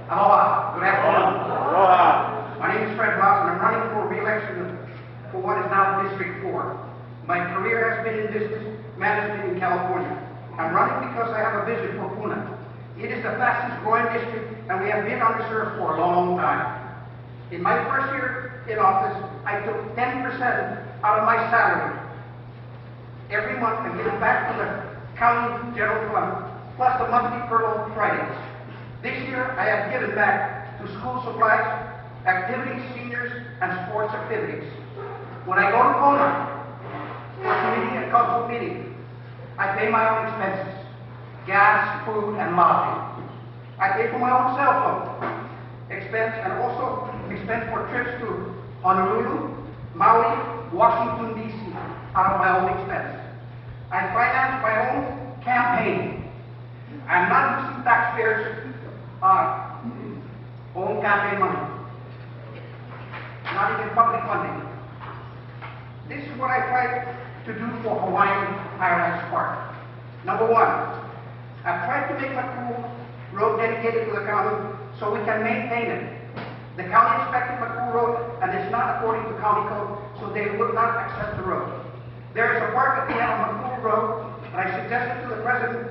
Aloha. Good afternoon. Aloha. My name is Blas, and I'm running for re-election for what is now District 4. My career has been in business management in California. I'm running because I have a vision for Puna. It is the fastest growing district, and we have been underserved for a long time. In my first year in office, I took 10% out of my salary every month and give it back to the county general fund, plus the monthly furlough Fridays. This year, I have given back to school supplies, activities, seniors, and sports activities. When I go to Kenoi for committee and council meeting, I pay my own expenses, gas, food, and lodging. I pay for my own cell phone expense and also expense for trips to Honolulu, Maui, Washington, D.C. out of my own expense. I finance my own campaign. I'm not using taxpayers' own campaign money, not even public funding. This is what I tried to do for Hawaiian Paradise Park. Number one, I've tried to make Makuu Road dedicated to the county so we can maintain it. The county inspected Makuu Road and it's not according to county code, so they would not accept the road. There is a park at the end of Makuu Road, and I suggested to the president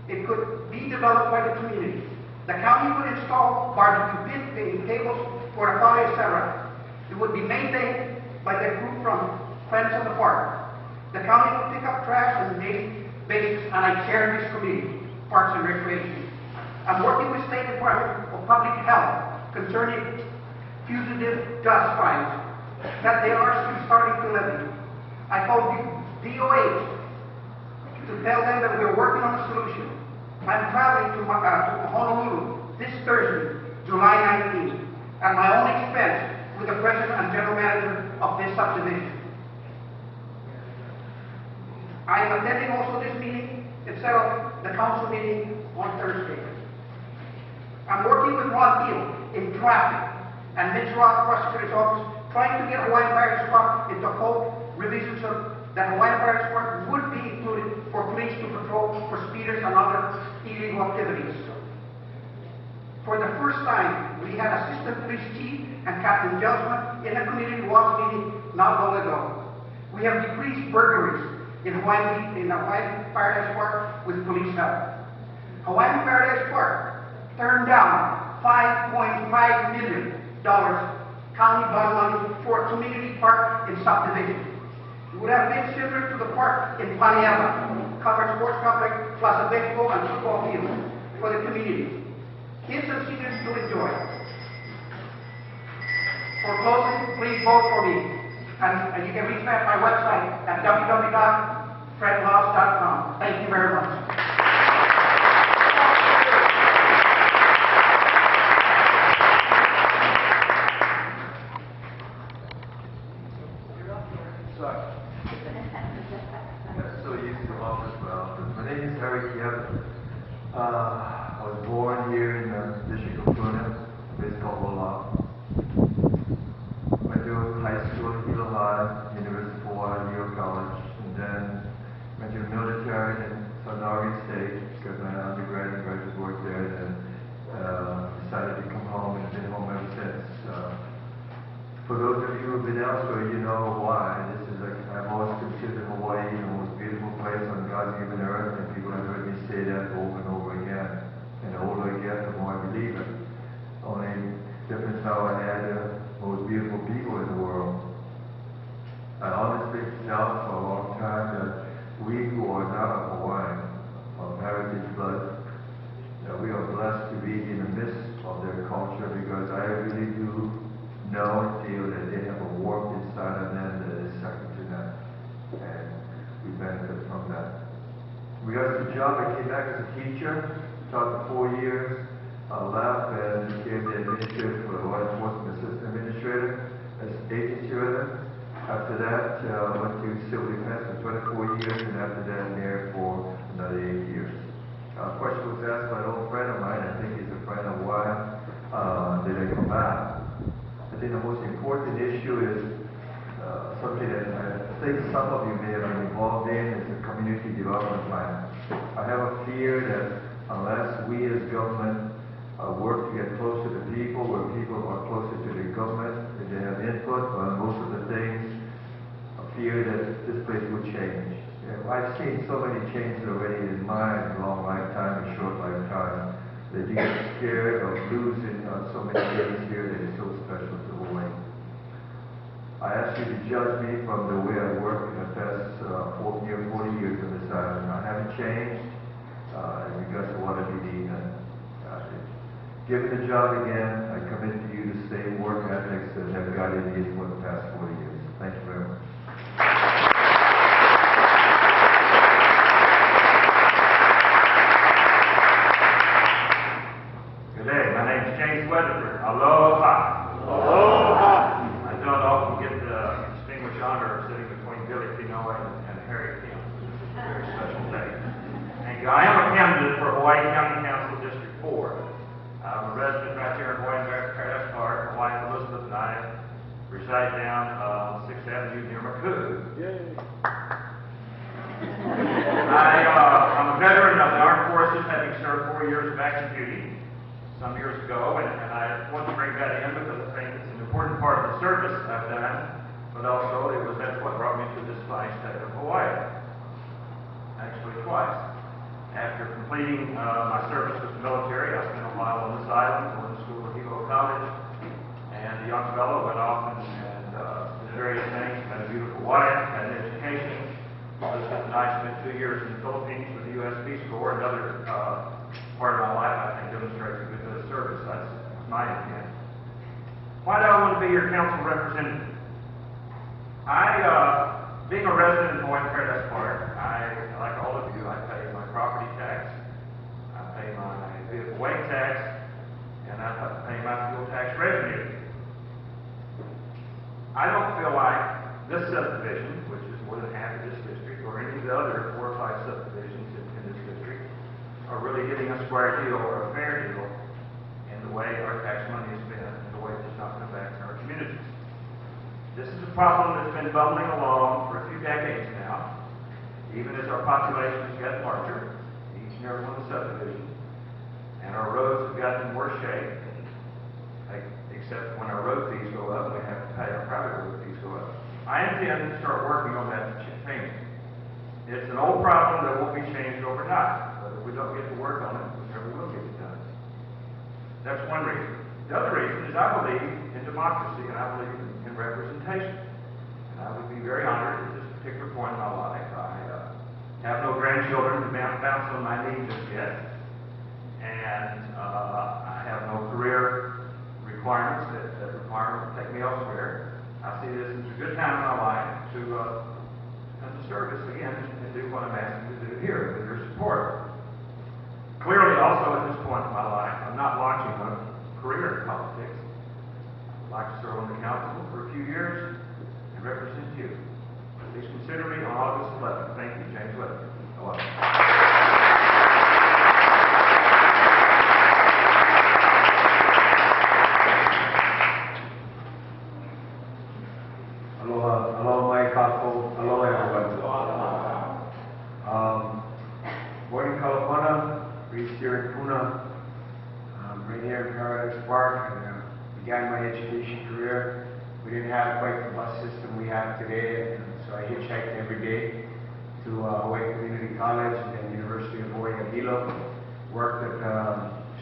it could be developed by the community. The county would install barbecue pit tables, porta potty, etc. It would be maintained by the group from Friends of the Park. The county would pick up trash on a daily basis, and I chair this committee, Parks and Recreation. I'm working with State Department of Public Health concerning fugitive dust fines that they are starting to levy. I called DOH to tell them that we're working on a solution. I'm traveling to Honolulu this Thursday, July 19th, at my own expense with the president and general manager of this subdivision. I am attending also this meeting instead of the council meeting on Thursday. I'm working with Ron Deal in traffic and Mitch Roth, prosecutor's office, trying to get Hawaiian Paradise Park into code revisions of that Hawaiian Paradise Park would be included for police to patrol for speeders and other illegal activities. For the first time, we had Assistant Police Chief and Captain Gelsman in a community watch meeting not long ago. We have decreased burglaries in Hawaiian Paradise Park with police help. Hawaiian Paradise Park turned down $5.5 million county bond money for a community park in subdivision. It would have been similar to the park in Paniama, covered sports complex plus a baseball and football field for the community. Kids and seniors to enjoy. For closing, please vote for me. And you can reach me at my website at www.fredblas.com. Thank you very much. I was born here in the District of Puna, a place called Lola. Went to high school at Hilo University of Hawaii, New York College, and then went to the military in Sonora State because my undergrad and graduate work there, and then decided to come home and been home ever since. For those of you who have been elsewhere, you know why. I've always considered Hawaii the most beautiful place on God's given earth, and people have heard me say that over and over again. And the older I get, the more I believe it. Only difference now I had the most beautiful people in the world. I honestly felt for a long time that we who are not Hawaiian, of heritage blood, that we are blessed to be in the midst of their culture, because I really do know and feel that they have a warmth inside of them that is second to none. And we benefit from that. Regards to the job, I came back as a teacher, taught for 4 years, left and became the administrator for the law enforcement assistant administrator as agency rather. After that, went to civil defense for 24 years, and after that, there for another 8 years. A question was asked by an old friend of mine, I think he's a friend of why did I come back? I think the most important issue is something that I think some of you may have been involved in, is the community development plan. I have a fear that unless we as government work to get closer people are closer to the government, that they have input on most of the things, a fear that this place will change. I've seen so many changes already in my long lifetime and short lifetime that you get scared of losing so many things here that is so special to Hawaii. I ask you to judge me from the way I work in the past 40 years on this island. I haven't changed in regards to what I believe in. Given the job again, I commit to you the same work ethics that have guided me for the past 40 years. Thank you very much. Good day. My name is James Weatherford. Aloha. Aloha. I don't often get the distinguished honor of sitting between Billy Kenoi and Harry Kim. This is a very special day. Thank you. I am a candidate for Hawaii County Council District 4. I'm a resident right here in Hawaiian Paradise Park. My wife Elizabeth and I reside down on 6th Avenue near Maku. Yay. I'm a veteran of the Armed Forces, having served 4 years of active duty some years ago, and I want to bring that in because I think it's an important part of the service I've done, but also that's what brought me to this fine state of Hawaii. Actually, twice. After completing my service with the military, I spent a while on this island, going to school at Hilo College, and the young fellow went off and did various things, had a beautiful wife, had an education. Elizabeth and I spent 2 years in the Philippines with the U.S. Peace Corps. Another part of my life, I think, demonstrates a good bit of service. That's my intent. Why do I want to be your council representative? Being a resident in Hawaiian Paradise Park, like all of you, I pay my property tax, I pay my vehicle weight tax, and I pay my fuel tax revenue. I don't feel like this subdivision, which is more than half of this district, or any of the other 4 or 5 subdivisions in this district, are really getting a square deal or a fair deal in the way our tax money is spent and the way it does not come back to our communities. This is a problem that's been bubbling along for a few decades now, even as our population has gotten larger, each and every one of the subdivisions, and our roads have gotten in worse shape, except when our road fees go up, we have to pay our private road fees go up. I intend to start working on that change. It's an old problem that won't be changed overnight, but if we don't get to work on it, we never will get it done. That's one reason. The other reason is I believe in democracy and I believe in representation. And I would be very honored at this particular point in my life. I have no grandchildren to bounce on my knee just yet, and I have no career requirements that require to take me elsewhere. I see this as a good time in my life to come to service again and do what I'm asking to do here with your support. Clearly, also at this point in my life, I'm not launching a career in politics. I'd like to serve on the council for a few years and represent you. Please consider me on August 11th. Thank you, James Weatherford. Aloha, mai kako, aloha everyone. Born in California, raised here in Puna, right here in Paradise Park, and began my education career. We didn't have quite the bus system we have today, and so I hitchhiked every day to Hawaii Community College and then University of Hawaii at Hilo. Worked at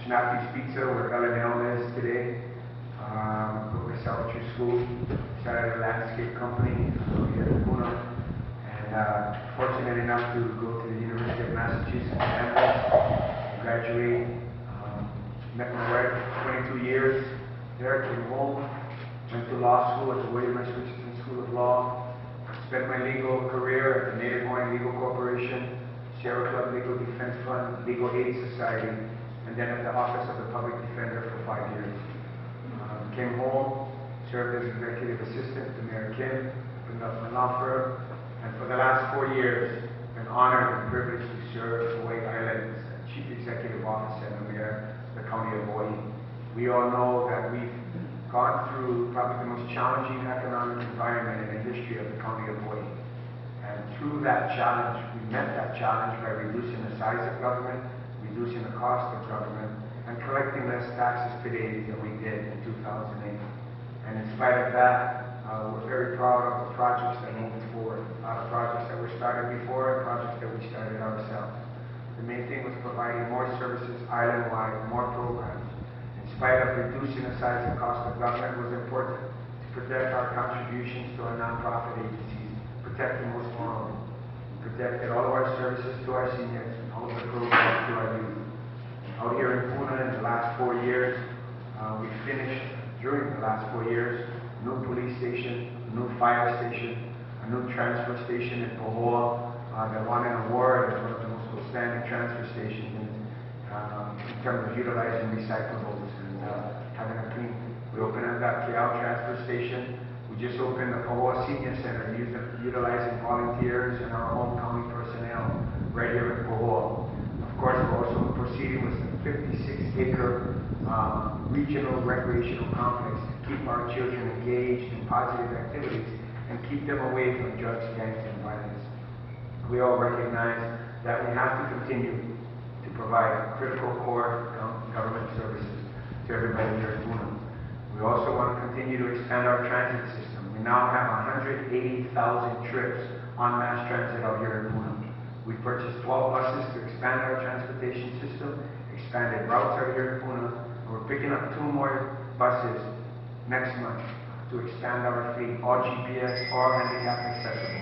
Snappy's Pizza, where Ellen Elm is today. Put myself through school, started a landscape company here in Puna, and fortunate enough to go to the University of Massachusetts Amherst, graduate, met my wife for 22 years there, came home, went to law school at the William S. Richardson School of Law, spent my legal career at the Native Hawaiian Legal Corporation, Sierra Club Legal Defense Fund, Legal Aid Society, and then at the Office of the Public Defender for 5 years. Came home, served as executive assistant to Mayor Kim, opened up my law firm, and for the last 4 years, been honored and privileged to serve Hawaii Island's Chief Executive Officer and the Mayor of the County of Hawaii. We all know that we've gone through probably the most challenging economic environment in the history of the County of Hawaii. And through that challenge, we met that challenge by reducing the size of government, reducing the cost of government, and collecting less taxes today than we did in 2008. And in spite of that, we're very proud of the projects that are moving forward. A lot of projects that were started before and projects that we started ourselves. The main thing was providing more services island-wide, more programs. In spite of reducing the size and cost of government, it was important to protect our contributions to our nonprofit agencies, protect the most vulnerable, protected all of our services to our seniors, and all of the programs to our youth. Out here in Puna in the last 4 years, we finished, during the last 4 years, a new police station, a new fire station, a new transfer station in Pahoa that won an award as one of the most outstanding transfer stations in terms of utilizing recyclables and having a clean. We opened up that KL transfer station. We just opened the Pahoa Senior Center utilizing volunteers and our own county personnel right here in Pahoa. Of course, we're also proceeding with the 56-acre regional recreational complex to keep our children engaged in positive activities and keep them away from drugs, gangs, and violence. We all recognize that we have to continue to provide critical core government services to everybody here in Puna. We also want to continue to expand our transit system. We now have 180,000 trips on mass transit out here in Puna. We purchased 12 buses to expand our transportation system, expanded routes out here in Puna, and we're picking up 2 more buses next month to expand our fleet, all GPS, all handicap accessible.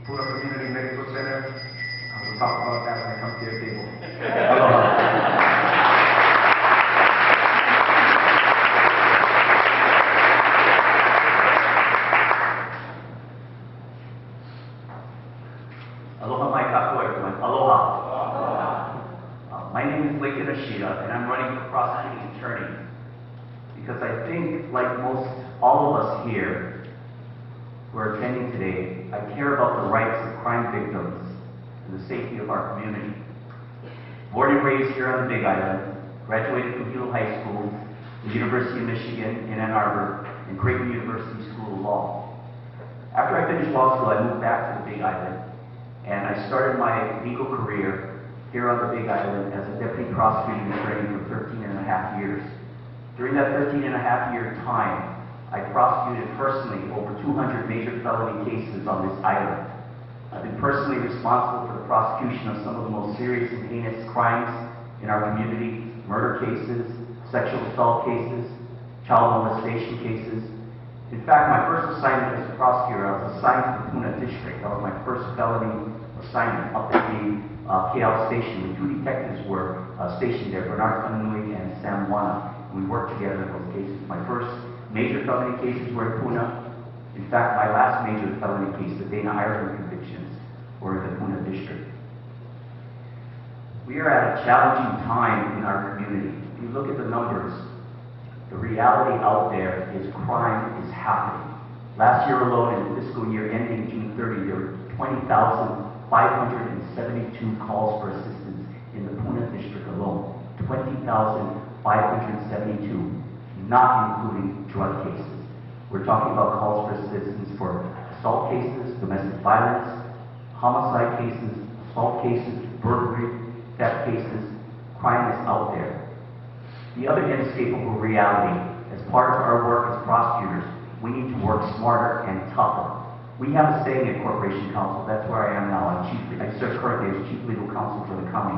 Puna Community Medical Center, we'll talk about that when I come to your table. Aloha mai kakou everyone. Aloha. My name is Ashida, and I'm running for prosecuting attorney because I think, like all of us here who are attending today, I care about the rights of crime victims and the safety of our community. Born and raised here on the Big Island, graduated from Hilo High School, the University of Michigan in Ann Arbor, and Creighton University School of Law. After I finished law school, I moved back to the Big Island, and I started my legal career here on the Big Island as a deputy prosecuting attorney for 13 and a half years. During that 13 and a half year time, I prosecuted personally over 200 major felony cases on this island. I've been personally responsible for the prosecution of some of the most serious and heinous crimes in our community: murder cases, sexual assault cases, child molestation cases. In fact, my first assignment as a prosecutor, I was assigned to the Puna District. That was my first felony assignment up at the KL station. The 2 detectives were stationed there, Bernard Kenoi and Sam Wana. We worked together in those cases. My first major felony cases were in Puna. In fact, my last major felony case, the Dana Ireland convictions, were in the Puna District. We are at a challenging time in our community. If you look at the numbers, the reality out there is crime is happening. Last year alone, in the fiscal year ending June 30, there were 20,572 calls for assistance in the Puna District alone. 20,572, not including drug cases. We're talking about calls for assistance for assault cases, domestic violence, homicide cases, assault cases, burglary, theft cases. Crime is out there. The other inescapable reality, as part of our work as prosecutors, we need to work smarter and tougher. We have a saying at Corporation Counsel, that's where I am now. I serve currently as Chief Legal Counsel for the county.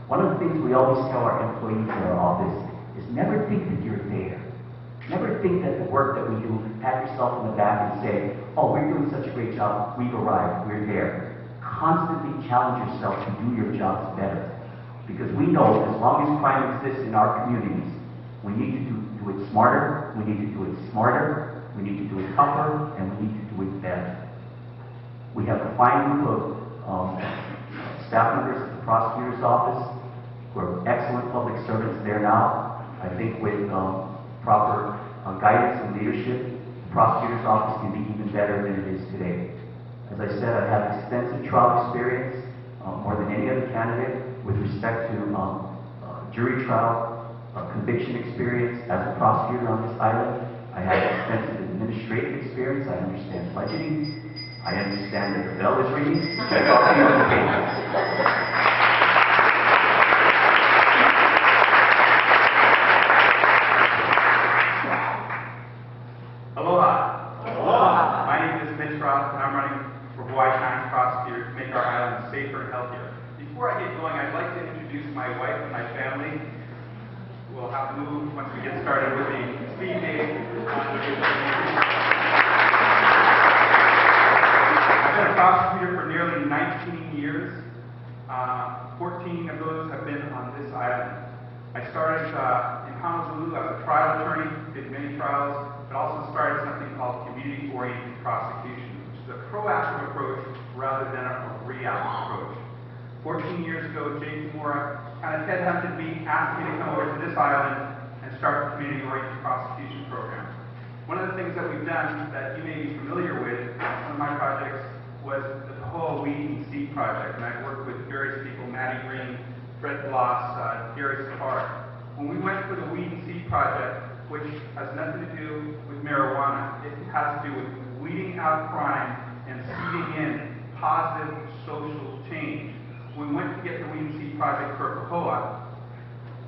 One of the things we always tell our employees in our office is never think that you're there. Never think that the work that we do, pat yourself on the back and say, oh, we're doing such a great job, we've arrived, we're there. Constantly challenge yourself to do your jobs better. Because we know as long as crime exists in our communities, we need to do it smarter, we need to do it smarter, we need to do it tougher, and we need to do it better. We have a fine group of staff members at the prosecutor's office who are excellent public servants there now. I think with proper guidance and leadership, the prosecutor's office can be even better than it is today. As I said, I have extensive trial experience, more than any other candidate, with respect to jury trial, conviction experience as a prosecutor on this island. I have extensive administrative experience. I understand budgeting. I understand that the bell is ringing. Check off the other pages. we get started with the speed date. I've been a prosecutor for nearly 19 years. 14 of those have been on this island. I started in Honolulu as a trial attorney, did many trials, but also started something called community-oriented prosecution, which is a proactive approach rather than a reactive approach. 14 years ago, Jay Kimura kind of headhunted me, asked me to come over to this island and start a community-oriented prosecution program. One of the things that we've done that you may be familiar with, one of my projects was the Pahoa Weed and Seed Project, and I've worked with various people, Maddie Green, Fred Blas, Gary Safar. When we went for the Weed and Seed Project, which has nothing to do with marijuana, it has to do with weeding out crime and seeding in positive social change. When we went to get the Weed and Seed Project for Pahoa,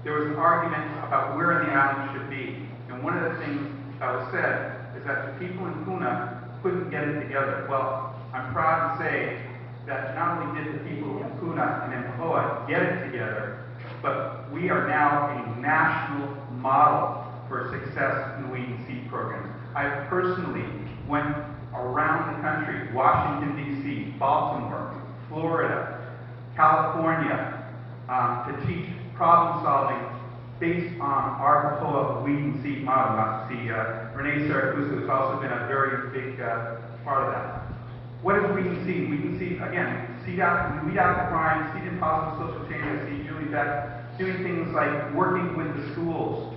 there was an argument about where the island should be. And one of the things that was said is that the people in Puna couldn't get it together. Well, I'm proud to say that not only did the people in Puna and in Pahoa get it together, but we are now a national model for success in the Weed and Seed program. I personally went around the country, Washington, D.C., Baltimore, Florida, California, to teach problem solving based on our Pahoa Weed and Seed model. Now, see, Renee Saracusa has also been a very big part of that. What is weed and seed? Weed and seed, again, we weed out the crime, seed in positive social change. I see Julie Beck doing things like working with the schools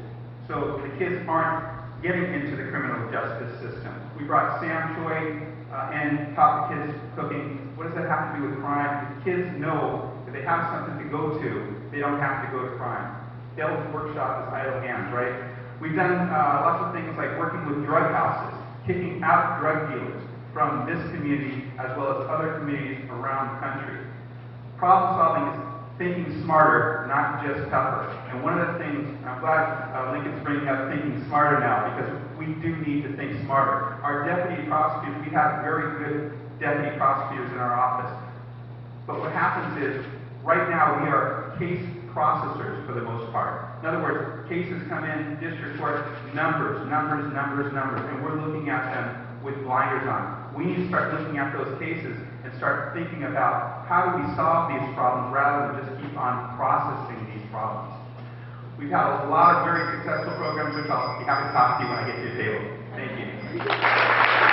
so the kids aren't getting into the criminal justice system. We brought Sam Choi and taught the kids cooking. What does that have to do with crime? The kids know that they have something to go to. They don't have to go to crime. Devil's workshop is idle hands, right? We've done lots of things like working with drug houses, kicking out drug dealers from this community as well as other communities around the country. Problem solving is thinking smarter, not just tougher. And one of the things, I'm glad Lincoln's bringing up thinking smarter now, because we do need to think smarter. Our deputy prosecutors, we have very good deputy prosecutors in our office. But what happens is, right now we are case processors for the most part. In other words, cases come in, district court, numbers, and we're looking at them with blinders on. We need to start looking at those cases and start thinking about how do we solve these problems rather than just keep on processing these problems. We've had a lot of very successful programs, which I'll be happy to talk to you when I get to your table. Thank you.